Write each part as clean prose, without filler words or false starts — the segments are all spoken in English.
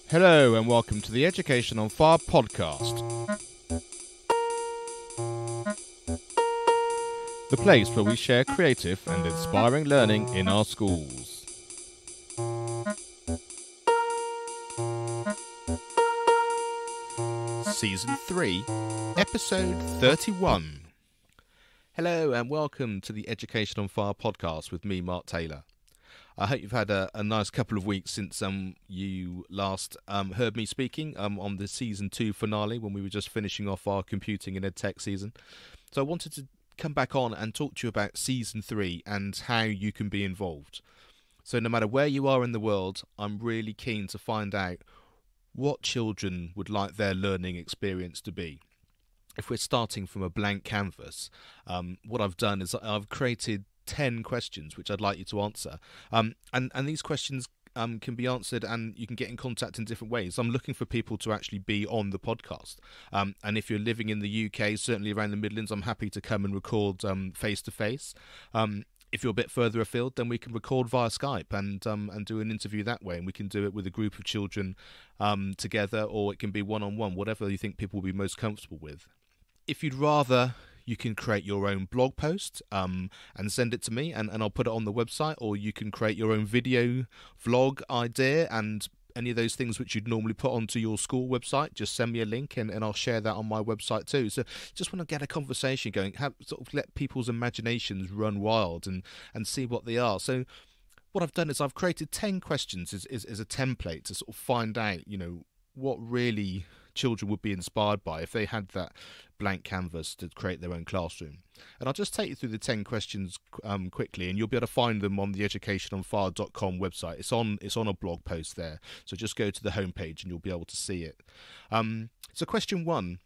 Hello and welcome to the Education on Fire podcast. The place where we share creative and inspiring learning in our schools. Season 3, Episode 31. Hello and welcome to the Education on Fire podcast with me, Mark Taylor. I hope you've had a nice couple of weeks since you last heard me speaking on the Season 2 finale when we were just finishing off our computing and edtech season. So I wanted to come back on and talk to you about Season 3 and how you can be involved. So no matter where you are in the world, I'm really keen to find out what children would like their learning experience to be. If we're starting from a blank canvas, what I've done is I've created 10 questions which I'd like you to answer, and these questions can be answered and you can get in contact in different ways. I'm looking for people to actually be on the podcast, and if you're living in the UK, certainly around the Midlands, I'm happy to come and record face to face. If you're a bit further afield, then we can record via Skype and do an interview that way, and we can do it with a group of children together, or it can be one-on-one, whatever you think people will be most comfortable with. If you'd rather, you can create your own blog post and send it to me, and I'll put it on the website, or you can create your own video vlog idea and any of those things which you'd normally put onto your school website. Just send me a link and I'll share that on my website too. So just want to get a conversation going, sort of let people's imaginations run wild and see what they are. So what I've done is I've created 10 questions as a template to sort of find out, what really children would be inspired by if they had that blank canvas to create their own classroom. And I'll just take you through the 10 questions quickly, and you'll be able to find them on the educationonfire.com website. It's on a blog post there, so just go to the homepage and you'll be able to see it. So question 1,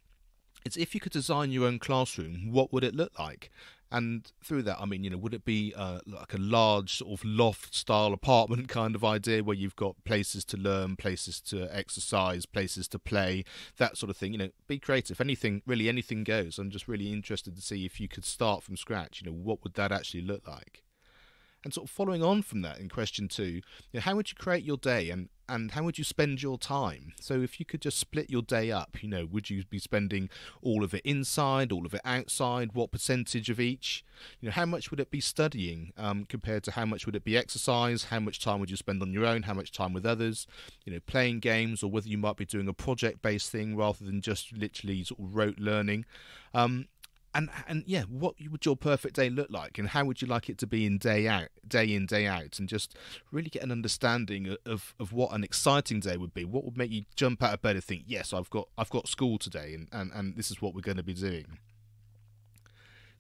it's if you could design your own classroom, what would it look like? And through that, I mean, would it be like a large sort of loft-style apartment kind of idea where you've got places to learn, places to exercise, places to play, that sort of thing? Be creative. Really anything goes. I'm just really interested to see if you could start from scratch. What would that actually look like? And sort of following on from that in question 2, how would you create your day and how would you spend your time? So if you could just split your day up, would you be spending all of it inside, all of it outside? What percentage of each? How much would it be studying compared to how much would it be exercise? How much time would you spend on your own? How much time with others? Playing games, or whether you might be doing a project-based thing rather than just literally sort of rote learning. And what would your perfect day look like, and how would you like it to be day in, day out, and just really get an understanding of what an exciting day would be. What would make you jump out of bed and think, yes, I've got school today, and this is what we're going to be doing.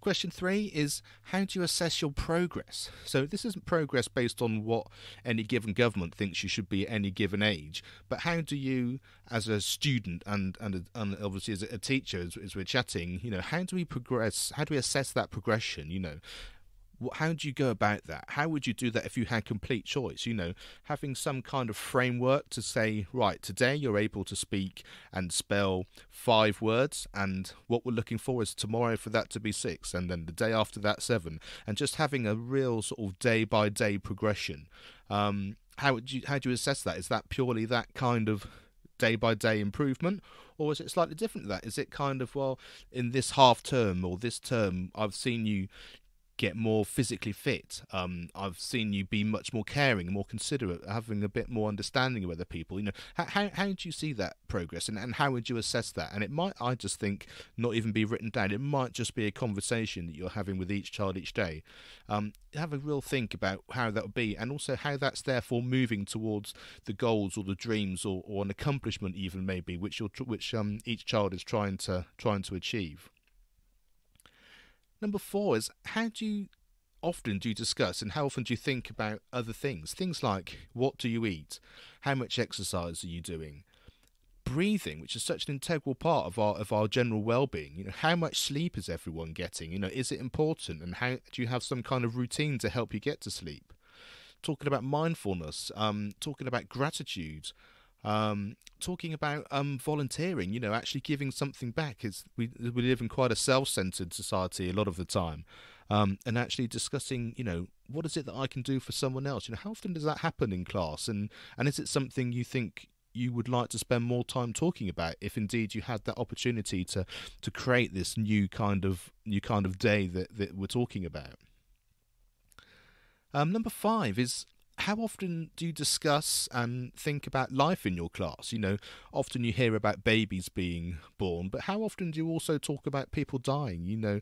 Question 3 is, how do you assess your progress? So this isn't progress based on what any given government thinks you should be at any given age, but how do you, as a student and obviously as a teacher, as we're chatting, how do we progress? How do we assess that progression? How do you go about that? How would you do that if you had complete choice? Having some kind of framework to say, right, today you're able to speak and spell 5 words, and what we're looking for is tomorrow for that to be 6, and then the day after that 7, and just having a real sort of day-by-day progression. How do you assess that? Is that purely that kind of day-by-day improvement, or is it slightly different to that? Is it kind of, well, in this half term or this term, I've seen you get more physically fit. I've seen you be much more caring, more considerate, having a bit more understanding of other people. How do you see that progress, and how would you assess that? And it might, I just think, not even be written down. It might just be a conversation that you're having with each child each day. Have a real think about how that would be, and also how that's therefore moving towards the goals or the dreams or an accomplishment even maybe which each child is trying to achieve. Number 4 is, how often do you discuss and how often do you think about other things? Things like, what do you eat? How much exercise are you doing? Breathing, which is such an integral part of our general well-being. How much sleep is everyone getting? Is it important? And how do you have some kind of routine to help you get to sleep? Talking about mindfulness, talking about gratitude, talking about volunteering, actually giving something back. We live in quite a self-centered society a lot of the time, and actually discussing, what is it that I can do for someone else? How often does that happen in class, and is it something you think you would like to spend more time talking about, if indeed you had that opportunity to create this new kind of day that we're talking about. Number 5 is, how often do you discuss and think about life in your class? Often you hear about babies being born, but how often do you also talk about people dying?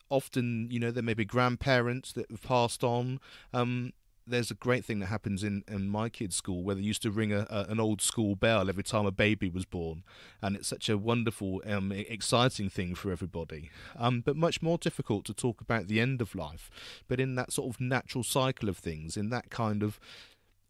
Often, there may be grandparents that have passed on. There's a great thing that happens in my kids' school, where they used to ring an old school bell every time a baby was born, and it's such a wonderful, exciting thing for everybody. But much more difficult to talk about the end of life, but in that sort of natural cycle of things, in that kind of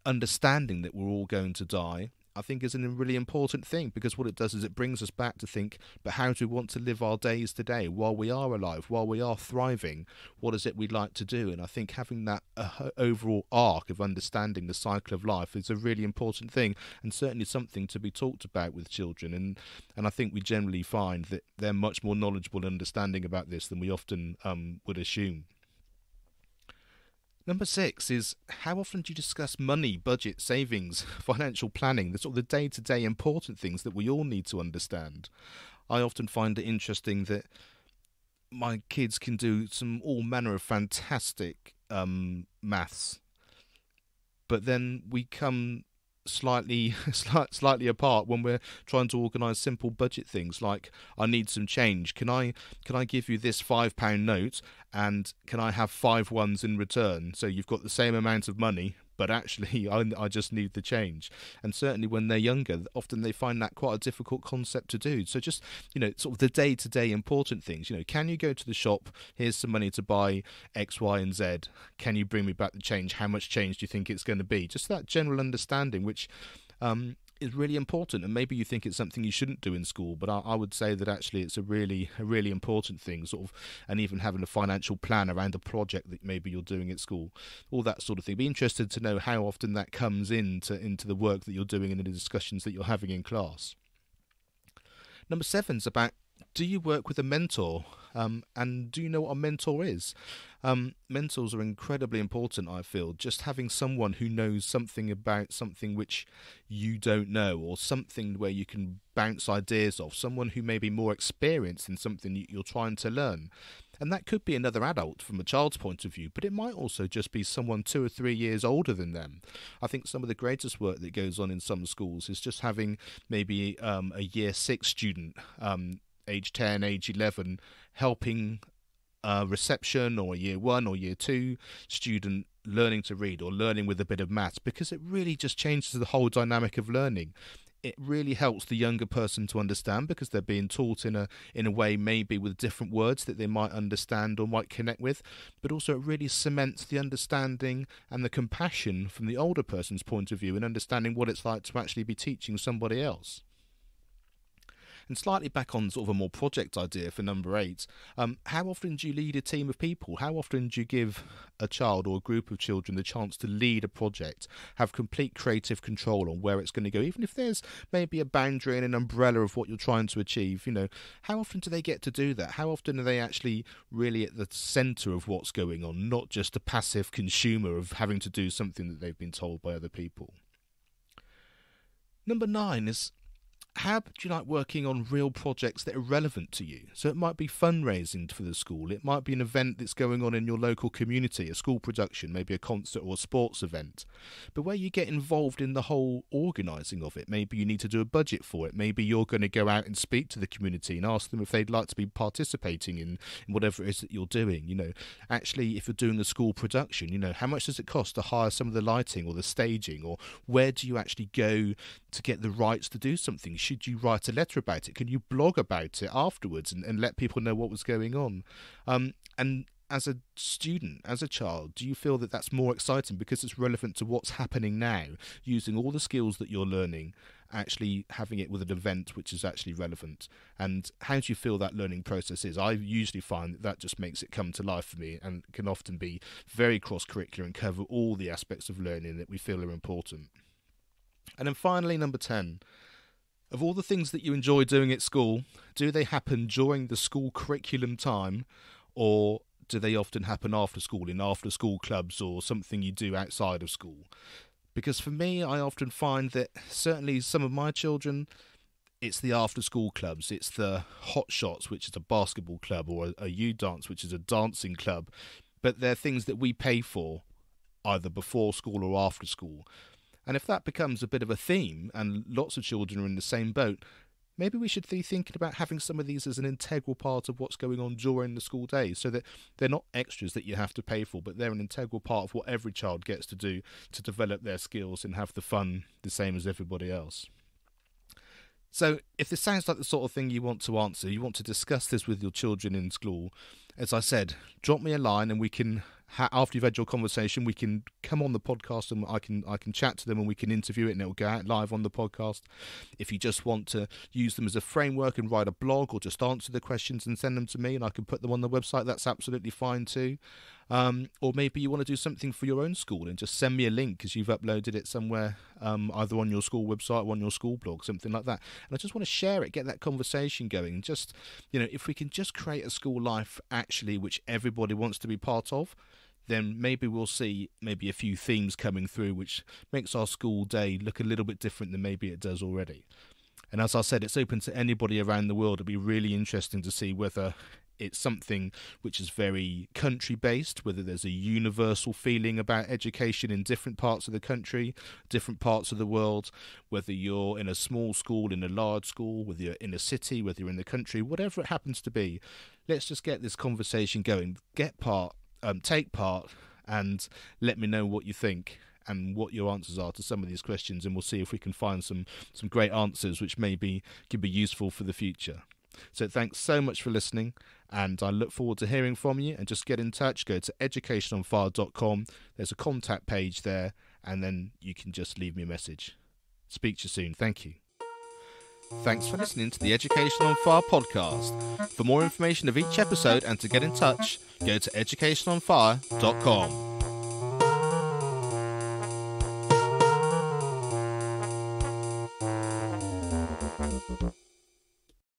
understanding that we're all going to die, I think is a really important thing, because what it does is it brings us back to think, but how do we want to live our days today while we are alive, while we are thriving? What is it we'd like to do? And I think having that overall arc of understanding the cycle of life is a really important thing, and certainly something to be talked about with children. And I think we generally find that they're much more knowledgeable and understanding about this than we often would assume. Number 6 is, how often do you discuss money, budget, savings, financial planning, the sort of the day-to-day important things that we all need to understand? I often find it interesting that my kids can do some all manner of fantastic maths, but then we come slightly apart when we're trying to organise simple budget things like, I need some change. Can I give you this £5 note, and can I have 5 ones in return? So you've got the same amount of money, but actually I just need the change. And certainly when they're younger, often they find that quite a difficult concept to do. So just, sort of the day-to-day important things. Can you go to the shop? Here's some money to buy X, Y, and Z. Can you bring me back the change? How much change do you think it's going to be? Just that general understanding, which is really important. And maybe you think it's something you shouldn't do in school, but I would say that actually it's a really important thing, sort of, and even having a financial plan around a project that maybe you're doing at school, all that sort of thing. Be interested to know how often that comes into the work that you're doing and in the discussions that you're having in class. Number 7 is about, do you work with a mentor? And do you know what a mentor is? Mentors are incredibly important, I feel. Just having someone who knows something about something which you don't know, or something where you can bounce ideas off, someone who may be more experienced in something you're trying to learn. And that could be another adult from a child's point of view, but it might also just be someone 2 or 3 years older than them. I think some of the greatest work that goes on in some schools is just having maybe a year 6 student, age 10, age 11, helping reception, or year 1 or year 2 student learning to read or learning with a bit of maths, because it really just changes the whole dynamic of learning. It really helps the younger person to understand, because they're being taught in a way maybe with different words that they might understand or might connect with, but also it really cements the understanding and the compassion from the older person's point of view, and understanding what it's like to actually be teaching somebody else. And slightly back on sort of a more project idea for number 8, how often do you lead a team of people? How often do you give a child or a group of children the chance to lead a project, have complete creative control on where it's going to go, even if there's maybe a boundary and an umbrella of what you're trying to achieve? How often do they get to do that? How often are they actually really at the centre of what's going on, not just a passive consumer of having to do something that they've been told by other people? Number 9 is, how do you like working on real projects that are relevant to you? So it might be fundraising for the school. It might be an event that's going on in your local community, a school production, maybe a concert or a sports event. But where you get involved in the whole organising of it, maybe you need to do a budget for it. Maybe you're going to go out and speak to the community and ask them if they'd like to be participating in whatever it is that you're doing. Actually, if you're doing a school production, how much does it cost to hire some of the lighting or the staging? Or where do you actually go to get the rights to do something? Should you write a letter about it? Can you blog about it afterwards and let people know what was going on? And as a student, as a child, do you feel that that's more exciting because it's relevant to what's happening now, using all the skills that you're learning, actually having it with an event which is actually relevant? And how do you feel that learning process is? I usually find that just makes it come to life for me, and can often be very cross-curricular and cover all the aspects of learning that we feel are important. And then finally, number 10, of all the things that you enjoy doing at school, do they happen during the school curriculum time, or do they often happen after school, in after school clubs or something you do outside of school? Because for me, I often find that certainly some of my children, it's the after-school clubs, it's the Hot Shots, which is a basketball club, or a U-Dance, which is a dancing club. But they're things that we pay for, either before school or after school. And if that becomes a bit of a theme, and lots of children are in the same boat, maybe we should be thinking about having some of these as an integral part of what's going on during the school day, so that they're not extras that you have to pay for, but they're an integral part of what every child gets to do to develop their skills and have the fun the same as everybody else. So if this sounds like the sort of thing you want to answer, you want to discuss this with your children in school, as I said, drop me a line and we can, after you've had your conversation, we can come on the podcast and I can chat to them and we can interview it and it'll go out live on the podcast. If you just want to use them as a framework and write a blog, or just answer the questions and send them to me and I can put them on the website, that's absolutely fine too. Or maybe you want to do something for your own school and just send me a link because you've uploaded it somewhere, either on your school website or on your school blog, something like that. And I just want to share it, get that conversation going. Just, if we can just create a school life actually which everybody wants to be part of, then maybe we'll see maybe a few themes coming through which makes our school day look a little bit different than maybe it does already. And as I said, it's open to anybody around the world. It'd be really interesting to see whether it's something which is very country-based, whether there's a universal feeling about education in different parts of the country, different parts of the world, whether you're in a small school, in a large school, whether you're in a city, whether you're in the country, whatever it happens to be. Let's just get this conversation going. Take part, and let me know what you think and what your answers are to some of these questions, and we'll see if we can find some great answers which maybe can be useful for the future. So thanks so much for listening, and I look forward to hearing from you. And just get in touch, go to educationonfire.com. There's a contact page there, and then you can just leave me a message. Speak to you soon. Thank you. Thanks for listening to the Education on Fire podcast. For more information of each episode and to get in touch, go to educationonfire.com.